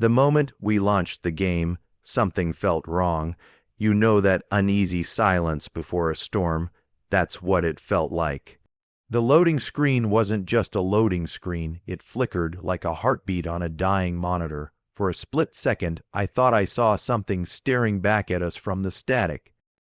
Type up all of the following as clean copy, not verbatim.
The moment we launched the game, something felt wrong. You know that uneasy silence before a storm? That's what it felt like. The loading screen wasn't just a loading screen, it flickered like a heartbeat on a dying monitor. For a split second, I thought I saw something staring back at us from the static.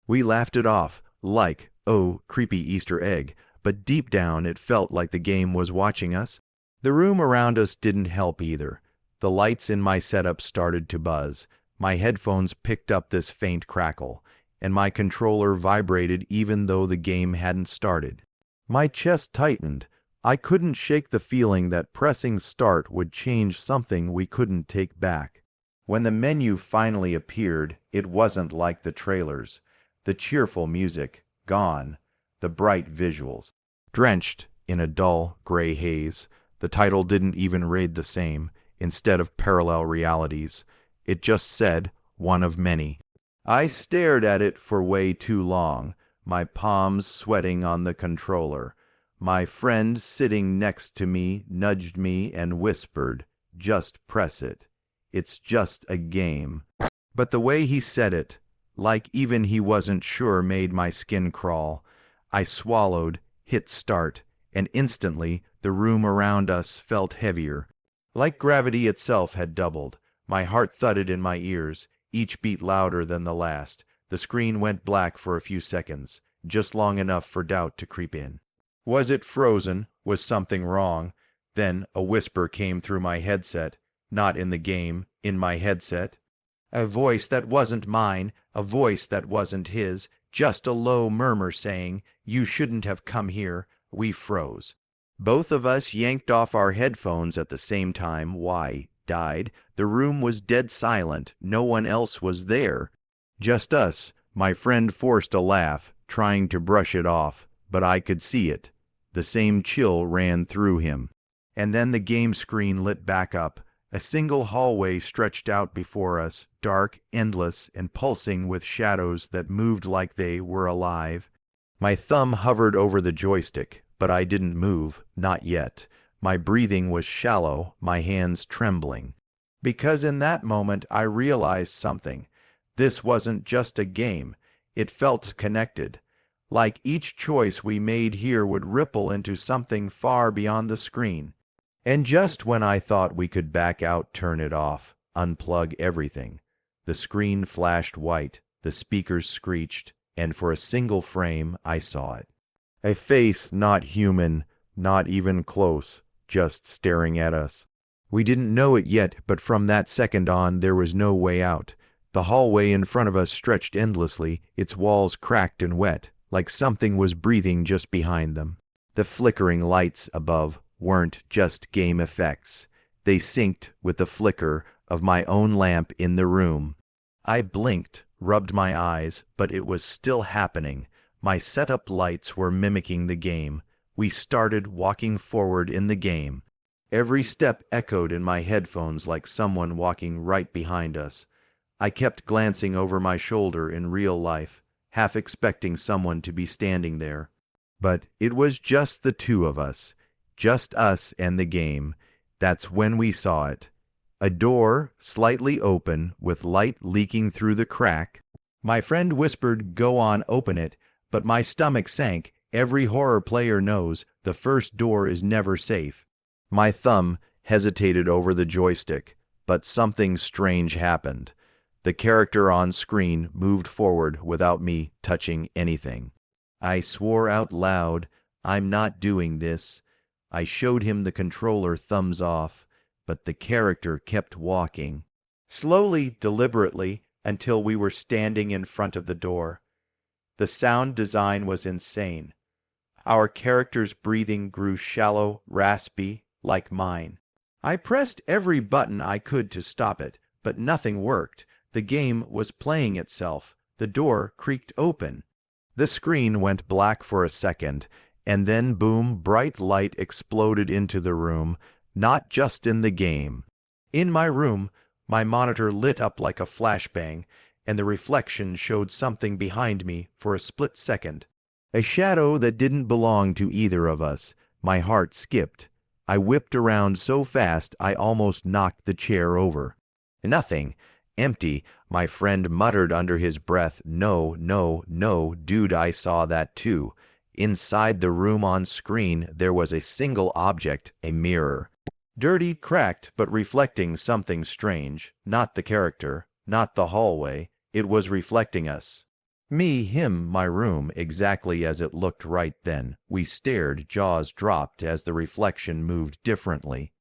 We laughed it off, like, oh, creepy Easter egg, but deep down it felt like the game was watching us. The room around us didn't help either. The lights in my setup started to buzz. My headphones picked up this faint crackle, and my controller vibrated even though the game hadn't started. My chest tightened. I couldn't shake the feeling that pressing start would change something we couldn't take back. When the menu finally appeared, it wasn't like the trailers. The cheerful music, gone. The bright visuals, drenched in a dull, gray haze. The title didn't even read the same. Instead of parallel realities, it just said, one of many. I stared at it for way too long, my palms sweating on the controller. My friend sitting next to me nudged me and whispered, just press it. It's just a game. But the way he said it, like even he wasn't sure, made my skin crawl. I swallowed, hit start, and instantly the room around us felt heavier. Like gravity itself had doubled. My heart thudded in my ears, each beat louder than the last. The screen went black for a few seconds, just long enough for doubt to creep in. Was it frozen? Was something wrong? Then a whisper came through my headset, not in the game, in my headset. A voice that wasn't mine, a voice that wasn't his, just a low murmur saying, "You shouldn't have come here." We froze. Both of us yanked off our headphones at the same time. Why? Died. The room was dead silent. No one else was there. Just us. My friend forced a laugh, trying to brush it off, but I could see it. The same chill ran through him. And then the game screen lit back up. A single hallway stretched out before us, dark, endless, and pulsing with shadows that moved like they were alive. My thumb hovered over the joystick, but I didn't move, not yet. My breathing was shallow, my hands trembling. Because in that moment I realized something. This wasn't just a game. It felt connected. Like each choice we made here would ripple into something far beyond the screen. And just when I thought we could back out, turn it off, unplug everything, the screen flashed white, the speakers screeched, and for a single frame I saw it. A face not human, not even close, just staring at us. We didn't know it yet, but from that second on there was no way out. The hallway in front of us stretched endlessly, its walls cracked and wet, like something was breathing just behind them. The flickering lights above weren't just game effects. They synced with the flicker of my own lamp in the room. I blinked, rubbed my eyes, but it was still happening. My setup lights were mimicking the game. We started walking forward in the game. Every step echoed in my headphones like someone walking right behind us. I kept glancing over my shoulder in real life, half expecting someone to be standing there. But it was just the two of us. Just us and the game. That's when we saw it. A door, slightly open, with light leaking through the crack. My friend whispered, "Go on, open it," but my stomach sank. Every horror player knows the first door is never safe. My thumb hesitated over the joystick, but something strange happened. The character on screen moved forward without me touching anything. I swore out loud, "I'm not doing this." I showed him the controller, thumbs off, but the character kept walking. Slowly, deliberately, until we were standing in front of the door. The sound design was insane. Our character's breathing grew shallow, raspy, like mine. I pressed every button I could to stop it, but nothing worked. The game was playing itself. The door creaked open. The screen went black for a second, and then boom, bright light exploded into the room, not just in the game. In my room, my monitor lit up like a flashbang, and the reflection showed something behind me for a split second. A shadow that didn't belong to either of us. My heart skipped. I whipped around so fast I almost knocked the chair over. Nothing. Empty. My friend muttered under his breath, "No, no, no, dude, I saw that too." Inside the room on screen, there was a single object, a mirror. Dirty, cracked, but reflecting something strange. Not the character, not the hallway. It was reflecting us. Me, him, my room, exactly as it looked right then. We stared, jaws dropped as the reflection moved differently.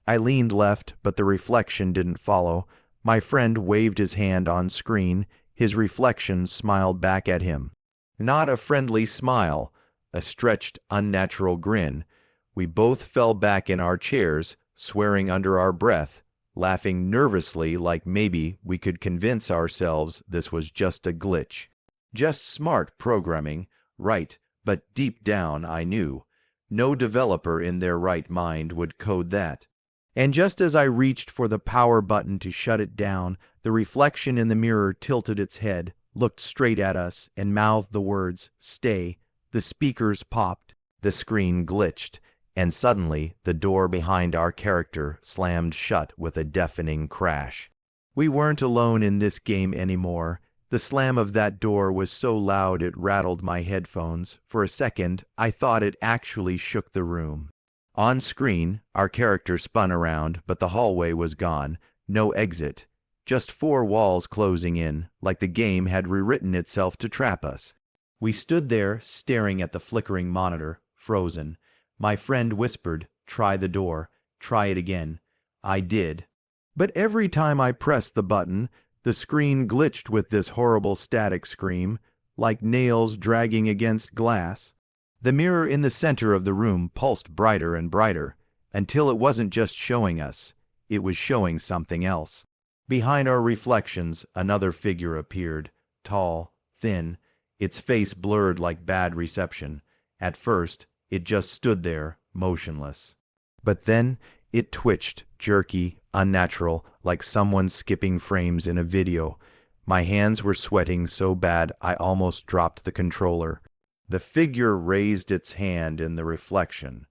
I leaned left, but the reflection didn't follow. My friend waved his hand on screen. His reflection smiled back at him. Not a friendly smile, a stretched, unnatural grin. We both fell back in our chairs, swearing under our breath, laughing nervously like maybe we could convince ourselves this was just a glitch. Just smart programming, right, but deep down I knew. No developer in their right mind would code that. And just as I reached for the power button to shut it down, the reflection in the mirror tilted its head, looked straight at us, and mouthed the words, "Stay." The speakers popped, the screen glitched, and suddenly the door behind our character slammed shut with a deafening crash. We weren't alone in this game anymore. The slam of that door was so loud it rattled my headphones. For a second, I thought it actually shook the room. On screen, our character spun around, but the hallway was gone. No exit. Just four walls closing in, like the game had rewritten itself to trap us. We stood there, staring at the flickering monitor, frozen. My friend whispered, "Try the door. Try it again." I did. But every time I pressed the button, the screen glitched with this horrible static scream, like nails dragging against glass. The mirror in the center of the room pulsed brighter and brighter, until it wasn't just showing us, it was showing something else. Behind our reflections, another figure appeared, tall, thin, its face blurred like bad reception. At first, it just stood there, motionless. But then, it twitched, jerky, unnatural, like someone skipping frames in a video. My hands were sweating so bad I almost dropped the controller. The figure raised its hand in the reflection,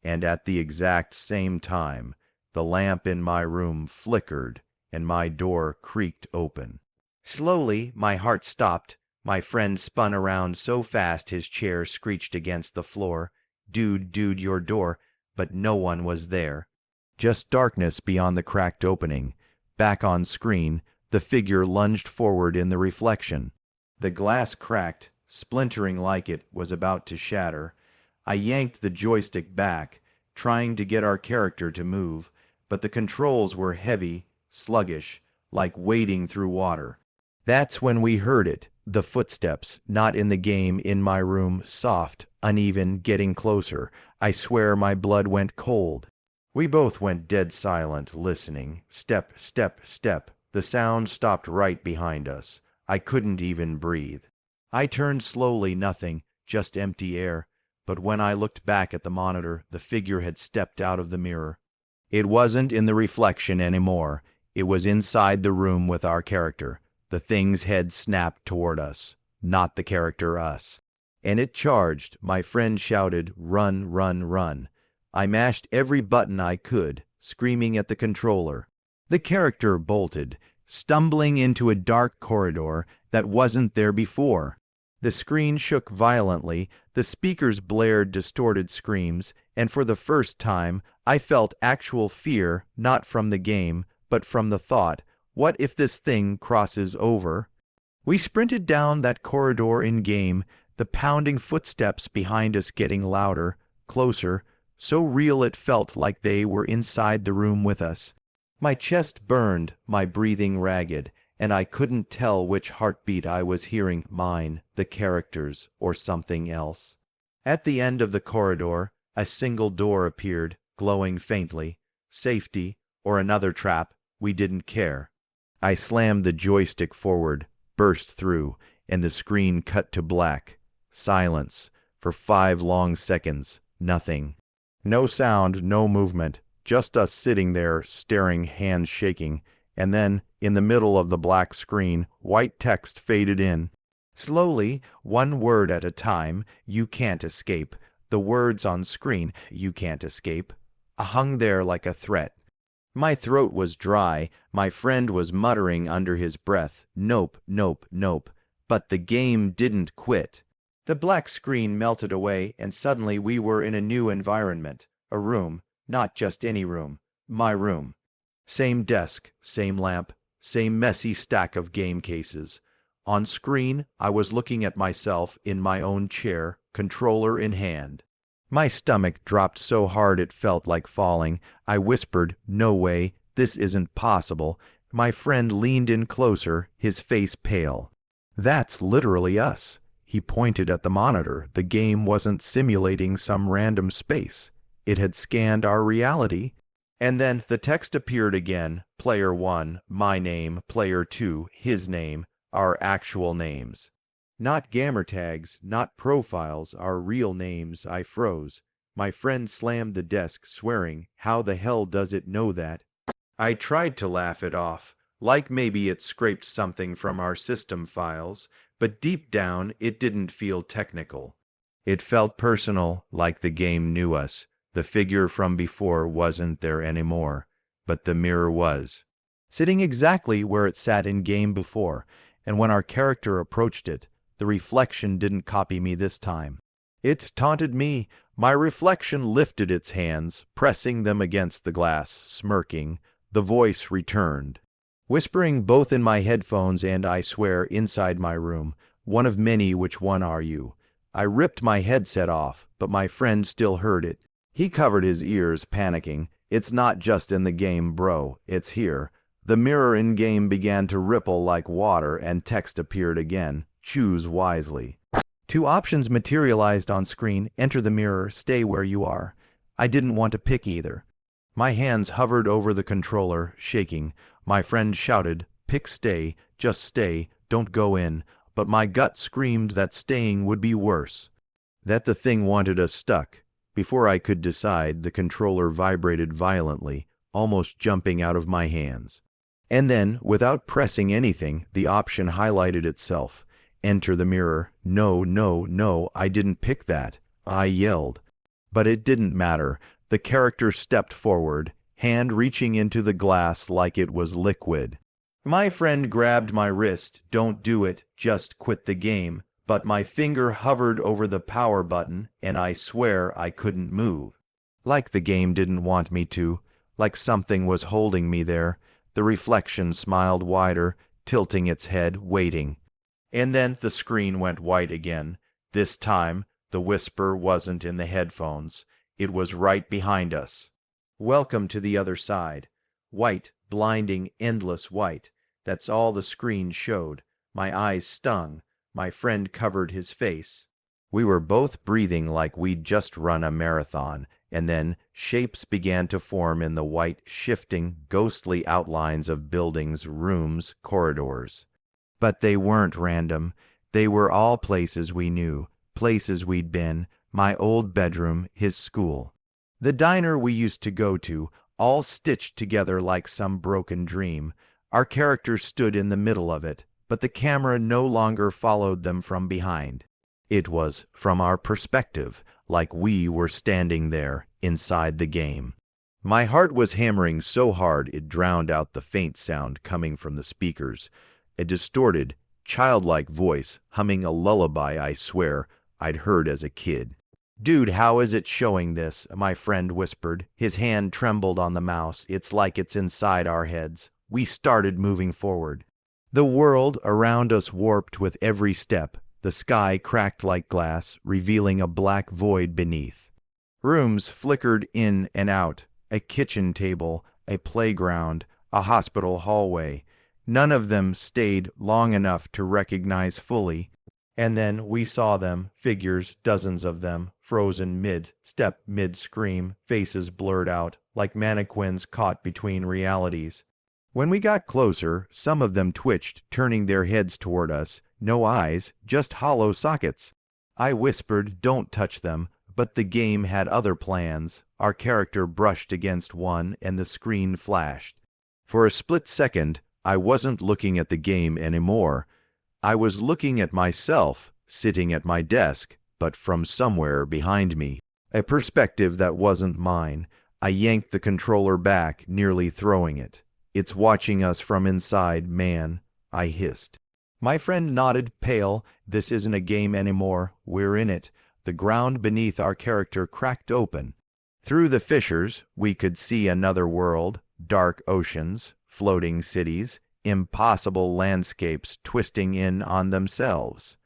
and at the exact same time, the lamp in my room flickered and my door creaked open. Slowly, my heart stopped. My friend spun around so fast his chair screeched against the floor. "Dude, your door," but no one was there. Just darkness beyond the cracked opening. Back on screen, the figure lunged forward in the reflection. The glass cracked, splintering like it was about to shatter. I yanked the joystick back, trying to get our character to move, but the controls were heavy, sluggish, like wading through water. That's when we heard it, the footsteps, not in the game, in my room, soft, uneven, getting closer. I swear my blood went cold. We both went dead silent, listening. Step, step, step. The sound stopped right behind us. I couldn't even breathe. I turned slowly, nothing, just empty air. But when I looked back at the monitor, the figure had stepped out of the mirror. It wasn't in the reflection anymore. It was inside the room with our character. The thing's head snapped toward us, not the character us. And it charged. My friend shouted, "Run, run, run." I mashed every button I could, screaming at the controller. The character bolted, stumbling into a dark corridor that wasn't there before. The screen shook violently, the speakers blared distorted screams, and for the first time, I felt actual fear, not from the game, but from the thought, what if this thing crosses over? We sprinted down that corridor in-game, the pounding footsteps behind us getting louder, closer, so real it felt like they were inside the room with us. My chest burned, my breathing ragged, and I couldn't tell which heartbeat I was hearing, mine, the character's, or something else. At the end of the corridor, a single door appeared, glowing faintly. Safety, or another trap, we didn't care. I slammed the joystick forward, burst through, and the screen cut to black. Silence. For 5 long seconds, nothing. No sound, no movement, just us sitting there, staring, hands shaking. And then, in the middle of the black screen, white text faded in. Slowly, one word at a time, "You can't escape." The words on screen, "You can't escape," hung there like a threat. My throat was dry, my friend was muttering under his breath, "Nope, nope, nope." But the game didn't quit. The black screen melted away, and suddenly we were in a new environment. A room, not just any room, my room. Same desk, same lamp, same messy stack of game cases. On screen, I was looking at myself in my own chair, controller in hand. My stomach dropped so hard it felt like falling. I whispered, "No way, this isn't possible." My friend leaned in closer, his face pale. "That's literally us." He pointed at the monitor. The game wasn't simulating some random space. It had scanned our reality. And then the text appeared again. Player 1, my name. Player 2, his name. Our actual names. Not gamer tags, not profiles, our real names. I froze. My friend slammed the desk, swearing, "How the hell does it know that?" I tried to laugh it off, like maybe it scraped something from our system files, but deep down it didn't feel technical. It felt personal, like the game knew us. The figure from before wasn't there anymore, but the mirror was. Sitting exactly where it sat in game before, and when our character approached it, the reflection didn't copy me this time. It taunted me. My reflection lifted its hands, pressing them against the glass, smirking. The voice returned, whispering both in my headphones and, I swear, inside my room. "One of many, which one are you?" I ripped my headset off, but my friend still heard it. He covered his ears, panicking. "It's not just in the game, bro. It's here." The mirror in-game began to ripple like water, and text appeared again. "Choose wisely." Two options materialized on screen. Enter the mirror, stay where you are. I didn't want to pick either. My hands hovered over the controller, shaking. My friend shouted, "Pick stay, just stay, don't go in." But my gut screamed that staying would be worse. That the thing wanted us stuck. Before I could decide, the controller vibrated violently, almost jumping out of my hands. And then, without pressing anything, the option highlighted itself. Enter the mirror. No, no, no, I didn't pick that. I yelled. But it didn't matter. The character stepped forward, hand reaching into the glass like it was liquid. My friend grabbed my wrist. "Don't do it, just quit the game." But my finger hovered over the power button, and I swear I couldn't move. Like the game didn't want me to, like something was holding me there. The reflection smiled wider, tilting its head, waiting. And then the screen went white again. This time, the whisper wasn't in the headphones. It was right behind us. "Welcome to the other side." White, blinding, endless white. That's all the screen showed. My eyes stung. My friend covered his face. We were both breathing like we'd just run a marathon, and then shapes began to form in the white, shifting, ghostly outlines of buildings, rooms, corridors. But they weren't random. They were all places we knew, places we'd been, my old bedroom, his school. The diner we used to go to, all stitched together like some broken dream. Our characters stood in the middle of it, but the camera no longer followed them from behind. It was from our perspective, like we were standing there, inside the game. My heart was hammering so hard it drowned out the faint sound coming from the speakers. A distorted, childlike voice, humming a lullaby I swear I'd heard as a kid. "Dude, how is it showing this?" my friend whispered. His hand trembled on the mouse. "It's like it's inside our heads." We started moving forward. The world around us warped with every step. The sky cracked like glass, revealing a black void beneath. Rooms flickered in and out. A kitchen table, a playground, a hospital hallway. None of them stayed long enough to recognize fully. And then we saw them, figures, dozens of them, frozen mid-step, mid-scream, faces blurred out, like mannequins caught between realities. When we got closer, some of them twitched, turning their heads toward us. No eyes, just hollow sockets. I whispered, "Don't touch them," but the game had other plans. Our character brushed against one, and the screen flashed. For a split second, I wasn't looking at the game anymore. I was looking at myself, sitting at my desk, but from somewhere behind me. A perspective that wasn't mine. I yanked the controller back, nearly throwing it. "It's watching us from inside, man," I hissed. My friend nodded, pale. "This isn't a game anymore. We're in it." The ground beneath our character cracked open. Through the fissures, we could see another world, dark oceans, floating cities, impossible landscapes twisting in on themselves.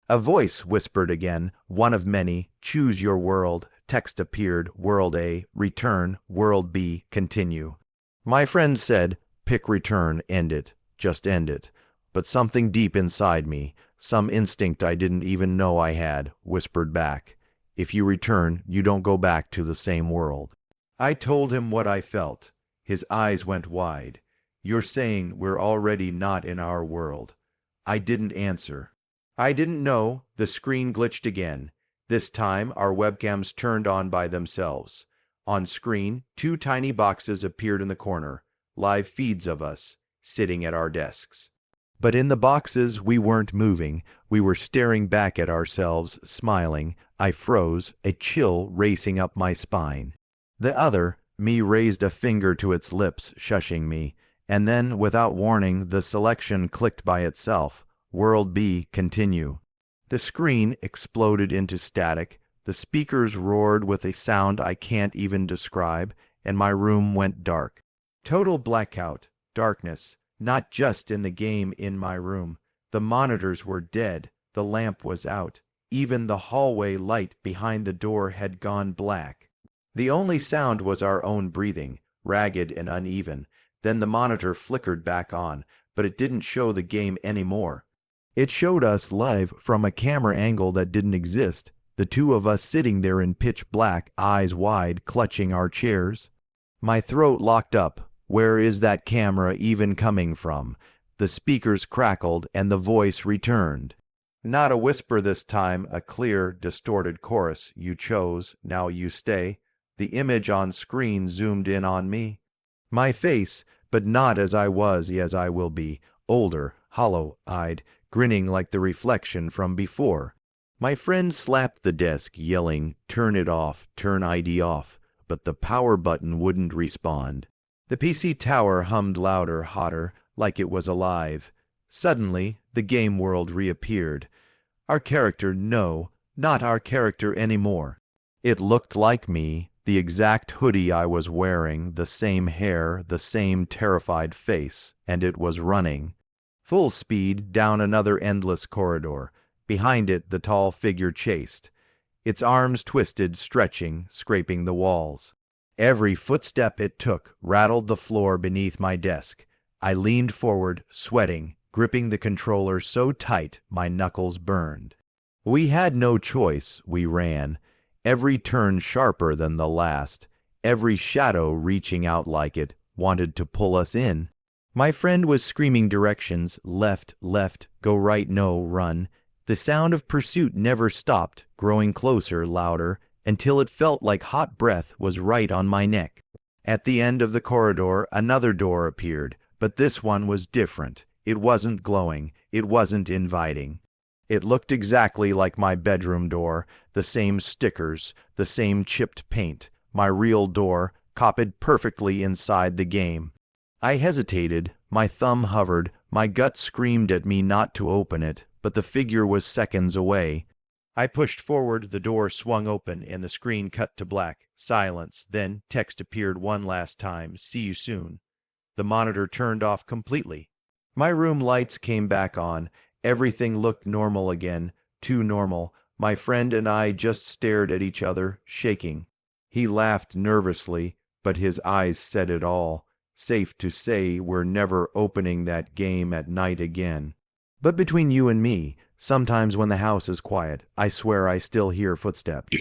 A voice whispered again, one of many, "Choose your world." Text appeared, "World A, return. World B, continue." My friend said, "Pick return, end it. Just end it." But something deep inside me, some instinct I didn't even know I had, whispered back, "If you return, you don't go back to the same world." I told him what I felt. His eyes went wide. "You're saying we're already not in our world." I didn't answer. I didn't know. The screen glitched again. This time, our webcams turned on by themselves. On screen, 2 tiny boxes appeared in the corner, live feeds of us, sitting at our desks. But in the boxes, we weren't moving. We were staring back at ourselves, smiling. I froze, a chill racing up my spine. The other, me, raised a finger to its lips, shushing me. And then, without warning, the selection clicked by itself. World B, continue. The screen exploded into static. The speakers roared with a sound I can't even describe, and my room went dark. Total blackout, darkness. Not just in the game, in my room. The monitors were dead. The lamp was out. Even the hallway light behind the door had gone black. The only sound was our own breathing, ragged and uneven. Then the monitor flickered back on, but it didn't show the game anymore. It showed us live from a camera angle that didn't exist. The 2 of us sitting there in pitch black, eyes wide, clutching our chairs. My throat locked up. Where is that camera even coming from? The speakers crackled, and the voice returned. Not a whisper this time, a clear, distorted chorus. "You chose, now you stay." The image on screen zoomed in on me. My face, but not as I was, as I will be. Older, hollow-eyed, grinning like the reflection from before. My friend slapped the desk, yelling, "Turn it off, turn ID off." But the power button wouldn't respond. The PC tower hummed louder, hotter, like it was alive. Suddenly, the game world reappeared. Our character, no, not our character anymore. It looked like me, the exact hoodie I was wearing, the same hair, the same terrified face, and it was running. Full speed down another endless corridor. Behind it, the tall figure chased. Its arms twisted, stretching, scraping the walls. Every footstep it took rattled the floor beneath my desk. I leaned forward, sweating, gripping the controller so tight my knuckles burned. We had no choice, we ran. Every turn sharper than the last. Every shadow reaching out like it wanted to pull us in. My friend was screaming directions, left, left, go right, no, run. The sound of pursuit never stopped, growing closer, louder, until it felt like hot breath was right on my neck. At the end of the corridor, another door appeared, but this one was different. It wasn't glowing. It wasn't inviting. It looked exactly like my bedroom door, the same stickers, the same chipped paint, my real door, copied perfectly inside the game. I hesitated, my thumb hovered, my gut screamed at me not to open it, but the figure was seconds away. I pushed forward, the door swung open, and the screen cut to black. Silence, then text appeared one last time, "See you soon." The monitor turned off completely. My room lights came back on. Everything looked normal again, too normal. My friend and I just stared at each other, shaking. He laughed nervously, but his eyes said it all. Safe to say we're never opening that game at night again. But between you and me, sometimes when the house is quiet, I swear I still hear footsteps.